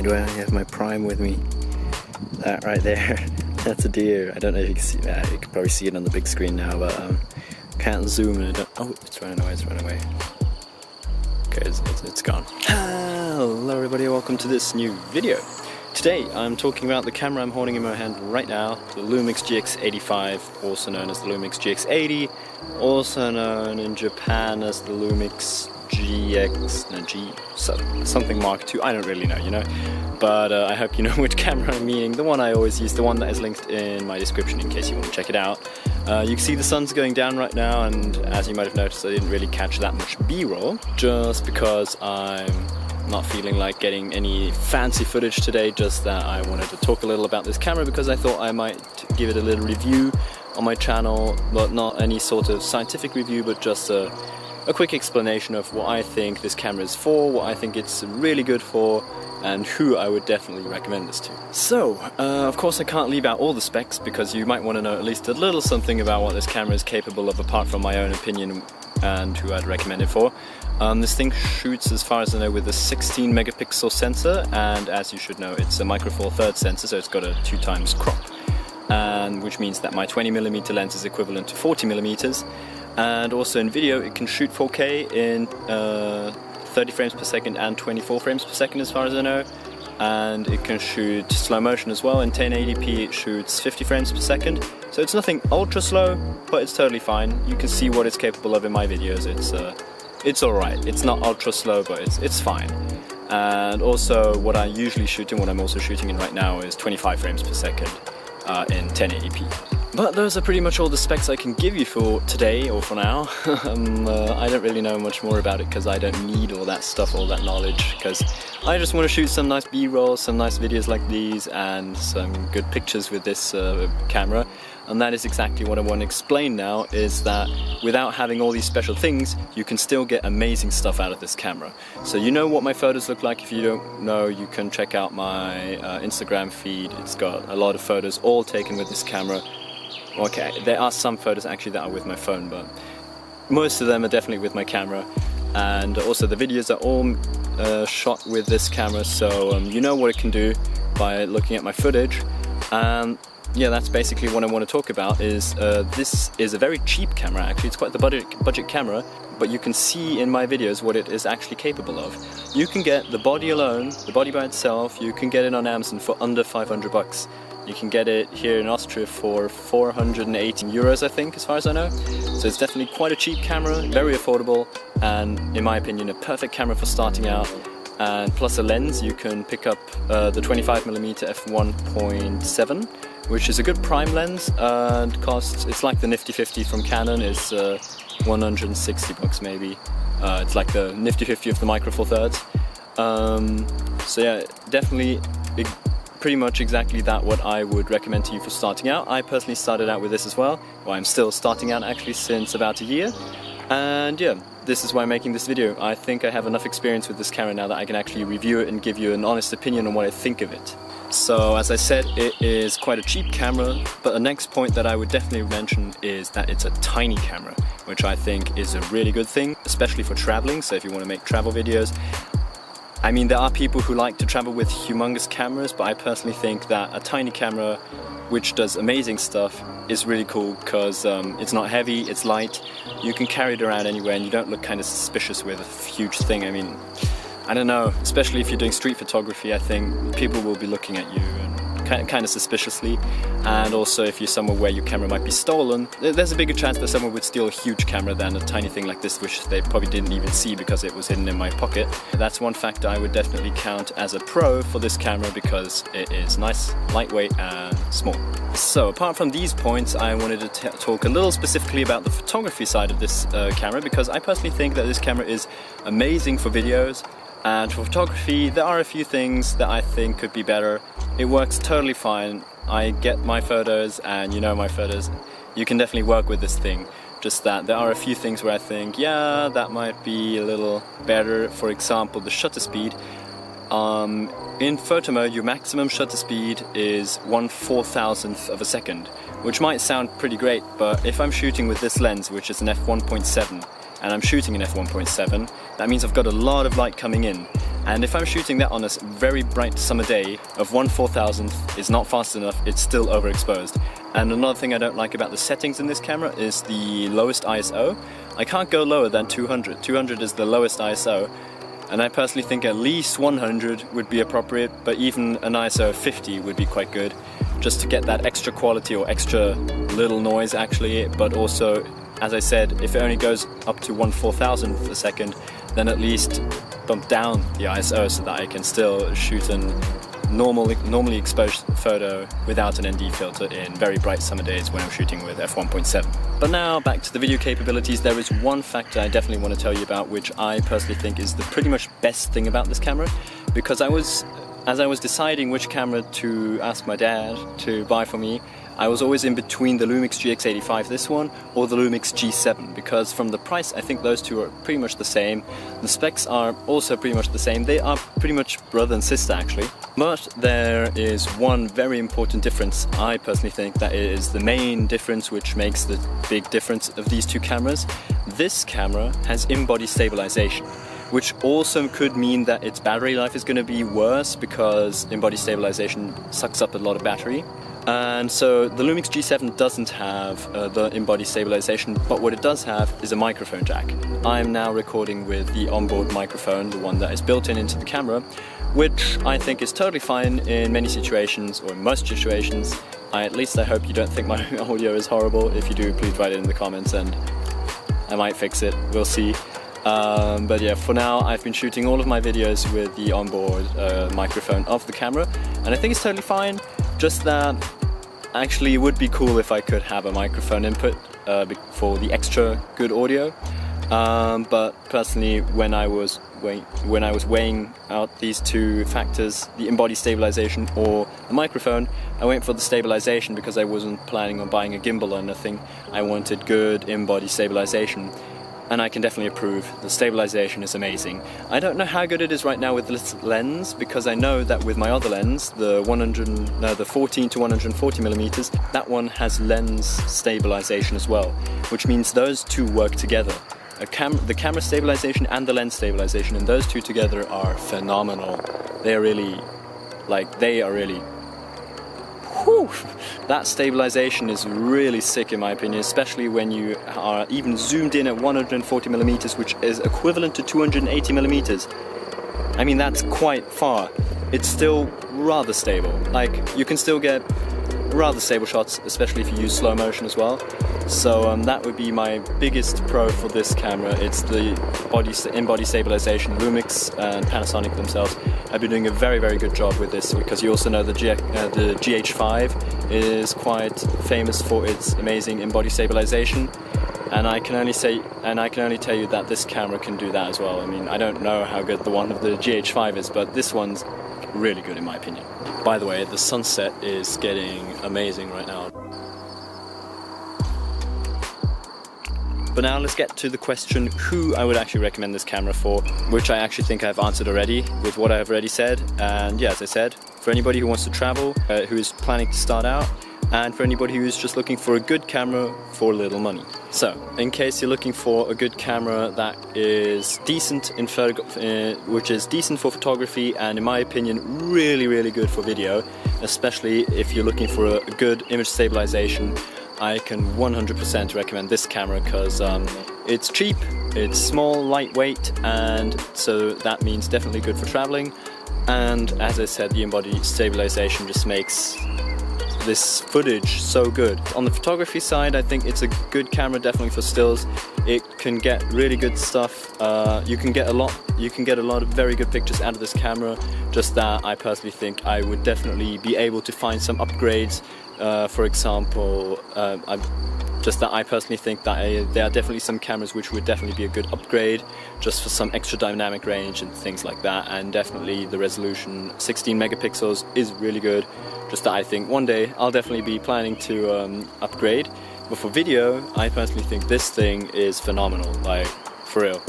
do I have my prime with me? That right there, that's a deer. I don't know if you can see that. You can probably see it on the big screen now, but can't zoom and I don't. Oh, it's running away. Okay, it's gone. Hello everybody, welcome to this new video. Today I'm talking about the camera I'm holding in my hand right now, the Lumix GX85, also known as the Lumix GX80, also known in Japan as the Lumix something Mark II, I don't really know, you know, but I hope you know which camera I'm meaning, the one I always use, the one that is linked in my description in case you want to check it out. You can see the sun's going down right now, and as you might have noticed I didn't really catch that much B-roll, just because I'm not feeling like getting any fancy footage today, just that I wanted to talk a little about this camera because I thought I might give it a little review on my channel, but not any sort of scientific review, but just a quick explanation of what I think this camera is for, what I think it's really good for, and who I would definitely recommend this to. So, of course I can't leave out all the specs because you might want to know at least a little something about what this camera is capable of apart from my own opinion and who I'd recommend it for. This thing shoots, as far as I know, with a 16 megapixel sensor, and as you should know, it's a micro four thirds sensor, so it's got a 2x crop, and which means that my 20mm lens is equivalent to 40mm, and also in video it can shoot 4K in 30 frames per second and 24 frames per second as far as I know, and it can shoot slow motion as well. In 1080p it shoots 50 frames per second, so it's nothing ultra slow, but it's totally fine. You can see what it's capable of in my videos. It's alright. It's not ultra slow, but it's fine. And also what I usually shoot in, what I'm also shooting in right now, is 25 frames per second in 1080p. But those are pretty much all the specs I can give you for today, or for now. I don't really know much more about it because I don't need all that stuff, all that knowledge, because I just want to shoot some nice B-rolls, some nice videos like these, and some good pictures with this camera. And that is exactly what I want to explain now, is that without having all these special things, you can still get amazing stuff out of this camera. So you know what my photos look like. If you don't know, you can check out my Instagram feed. It's got a lot of photos all taken with this camera. Okay, there are some photos actually that are with my phone, but most of them are definitely with my camera. And also the videos are all shot with this camera, so you know what it can do by looking at my footage. Yeah, that's basically what I want to talk about. Is this is a very cheap camera actually. It's quite the budget camera, but you can see in my videos what it is actually capable of. You can get the body alone, the body by itself, you can get it on Amazon for under 500 bucks. You can get it here in Austria for 418 euros, I think, as far as I know. So it's definitely quite a cheap camera, very affordable, and in my opinion a perfect camera for starting out. And plus a lens, you can pick up the 25mm f1.7, which is a good prime lens, and costs, it's like the Nifty 50 from Canon, is 160 bucks maybe. It's like the Nifty 50 of the micro four thirds. So yeah, definitely pretty much exactly that what I would recommend to you for starting out. I personally started out with this as well. Well, I'm still starting out actually since about a year. And yeah, this is why I'm making this video. I think I have enough experience with this camera now that I can actually review it and give you an honest opinion on what I think of it. So as I said, it is quite a cheap camera, but the next point that I would definitely mention is that it's a tiny camera, which I think is a really good thing, especially for traveling. So if you want to make travel videos, I mean, there are people who like to travel with humongous cameras, but I personally think that a tiny camera which does amazing stuff is really cool because it's not heavy, it's light, you can carry it around anywhere and you don't look kind of suspicious with a huge thing. I mean, I don't know, especially if you're doing street photography, I think people will be looking at you and kind of suspiciously. And also if you're somewhere where your camera might be stolen, there's a bigger chance that someone would steal a huge camera than a tiny thing like this, which they probably didn't even see because it was hidden in my pocket. That's one factor I would definitely count as a pro for this camera, because it is nice, lightweight and small. So apart from these points, I wanted to talk a little specifically about the photography side of this camera, because I personally think that this camera is amazing for videos. And for photography, there are a few things that I think could be better. It works totally fine. I get my photos, and you know my photos. You can definitely work with this thing. Just that there are a few things where I think, yeah, that might be a little better. For example, the shutter speed. In photo mode, your maximum shutter speed is 1/4000th of a second, which might sound pretty great, but if I'm shooting with this lens, which is an f1.7, and I'm shooting an f1.7, that means I've got a lot of light coming in. And if I'm shooting that on a very bright summer day of 1/4000th is not fast enough, it's still overexposed. And another thing I don't like about the settings in this camera is the lowest ISO. I can't go lower than 200. 200 is the lowest ISO. And I personally think at least 100 would be appropriate, but even an ISO of 50 would be quite good, just to get that extra quality or extra little noise actually, but also, as I said, if it only goes up to 1/4000th a second, then at least bump down the ISO so that I can still shoot a normally exposed photo without an ND filter in very bright summer days when I'm shooting with f1.7. But now back to the video capabilities. There is one factor I definitely want to tell you about, which I personally think is the pretty much best thing about this camera, because as I was deciding which camera to ask my dad to buy for me, I was always in between the Lumix GX85, this one, or the Lumix G7, because from the price I think those two are pretty much the same. The specs are also pretty much the same. They are pretty much brother and sister actually. But there is one very important difference. I personally think that it is the main difference which makes the big difference of these two cameras. This camera has in-body stabilization, which also could mean that its battery life is going to be worse because in-body stabilization sucks up a lot of battery. And so the Lumix G7 doesn't have the in-body stabilization, but what it does have is a microphone jack. I'm now recording with the onboard microphone, the one that is built into the camera, which I think is totally fine in many situations, or in most situations. At least I hope you don't think my audio is horrible. If you do, please write it in the comments and I might fix it, we'll see. But yeah, for now I've been shooting all of my videos with the onboard microphone of the camera, and I think it's totally fine. Just that actually it would be cool if I could have a microphone input for the extra good audio. But personally, when I was weighing out these two factors, the in-body stabilization or the microphone, I went for the stabilization because I wasn't planning on buying a gimbal or nothing. I wanted good in-body stabilization. And I can definitely approve. The stabilization is amazing. I don't know how good it is right now with this lens, because I know that with my other lens, the 14 to 140 millimeters, that one has lens stabilization as well, which means those two work together. The camera stabilization and the lens stabilization, and those two together are phenomenal. They are really, whew, that stabilization is really sick in my opinion, especially when you are even zoomed in at 140 millimeters, which is equivalent to 280 millimeters. I mean, that's quite far. It's still rather stable. Like, you can still get rather stable shots, especially if you use slow motion as well. So that would be my biggest pro for this camera. It's the in-body stabilization. Lumix and Panasonic themselves have been doing a very, very good job with this, because you also know the GH5 is quite famous for its amazing in-body stabilization. And I can only tell you that this camera can do that as well. I mean, I don't know how good the one of the GH5 is, but this one's really good in my opinion. By the way, the sunset is getting amazing right now. But now let's get to the question who I would actually recommend this camera for, which I actually think I've answered already with what I've already said. And yeah, as I said, for anybody who wants to travel, who is planning to start out, and for anybody who is just looking for a good camera for little money. So, in case you're looking for a good camera that is decent in which is decent for photography, and in my opinion really, really good for video, especially if you're looking for a good image stabilization, I can 100% recommend this camera, because it's cheap, it's small, lightweight, and so that means definitely good for traveling. And as I said, the in-body stabilization just makes this footage so good. On the photography side, I think it's a good camera definitely for stills. It can get really good stuff. You can get a lot of very good pictures out of this camera. Just that I personally think I would definitely be able to find some upgrades. For example, I personally think that there are definitely some cameras which would definitely be a good upgrade, just for some extra dynamic range and things like that. And definitely the resolution 16 megapixels is really good. Just that I think one day I'll definitely be planning to upgrade. But for video, I personally think this thing is phenomenal, like for real.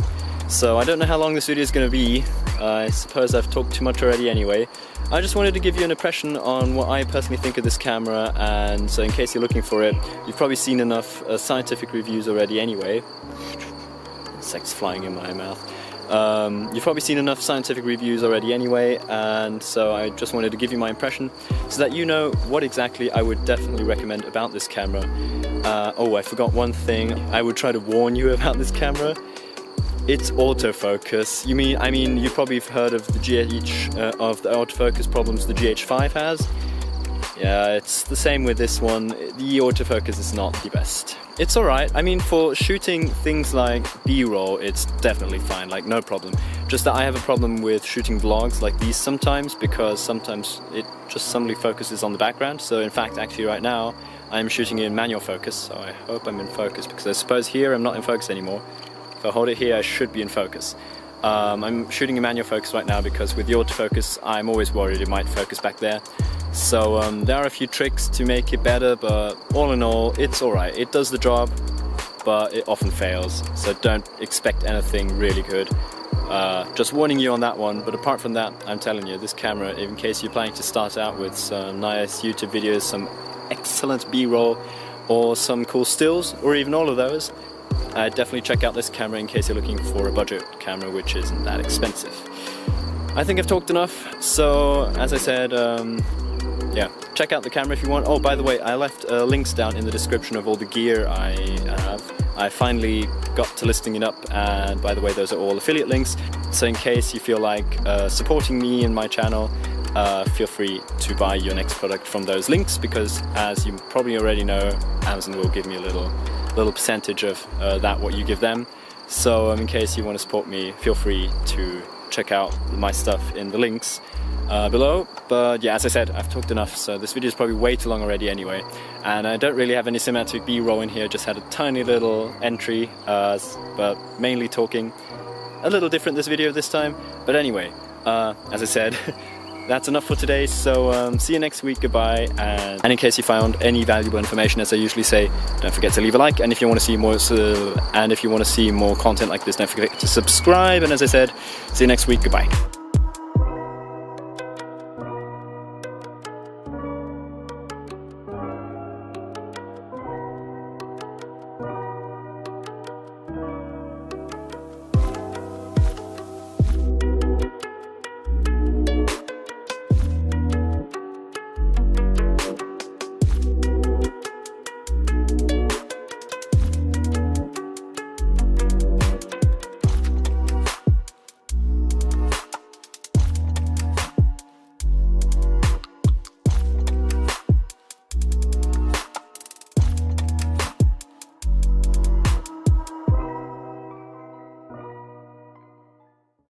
So I don't know how long this video is going to be. I suppose I've talked too much already anyway. I just wanted to give you an impression on what I personally think of this camera, and so in case you're looking for it, you've probably seen enough scientific reviews already anyway. Insects flying in my mouth. You've probably seen enough scientific reviews already anyway, and so I just wanted to give you my impression so that you know what exactly I would definitely recommend about this camera. Oh, I forgot one thing. I would try to warn you about this camera. It's autofocus. I mean, you've probably heard of the autofocus problems the GH5 has. Yeah, it's the same with this one. The autofocus is not the best. It's alright. I mean, for shooting things like B-roll, it's definitely fine, like no problem. Just that I have a problem with shooting vlogs like these sometimes, because sometimes it just suddenly focuses on the background. So in fact, actually right now, I'm shooting in manual focus, so I hope I'm in focus, because I suppose here I'm not in focus anymore. If I hold it here, I should be in focus. I'm shooting in manual focus right now because with the autofocus, I'm always worried it might focus back there. So there are a few tricks to make it better, but all in all, it's alright. It does the job, but it often fails, so don't expect anything really good. Just warning you on that one, but apart from that, I'm telling you, this camera, in case you're planning to start out with some nice YouTube videos, some excellent B-roll, or some cool stills, or even all of those, definitely check out this camera in case you're looking for a budget camera which isn't that expensive. I think I've talked enough, so as I said, yeah, check out the camera if you want. Oh, by the way, I left links down in the description of all the gear I have. I finally got to listing it up, and by the way, those are all affiliate links, so in case you feel like supporting me and my channel, feel free to buy your next product from those links, because as you probably already know, Amazon will give me a little percentage of that what you give them. So in case you want to support me, feel free to check out my stuff in the links below. But yeah, as I said, I've talked enough, so this video is probably way too long already anyway, and I don't really have any cinematic B-roll in here, just had a tiny little entry, but mainly talking. A little different this video this time, but anyway, as I said, that's enough for today, so see you next week, goodbye, and in case you found any valuable information, as I usually say, don't forget to leave a like, and if you want to see more content like this, don't forget to subscribe, and as I said, see you next week, goodbye.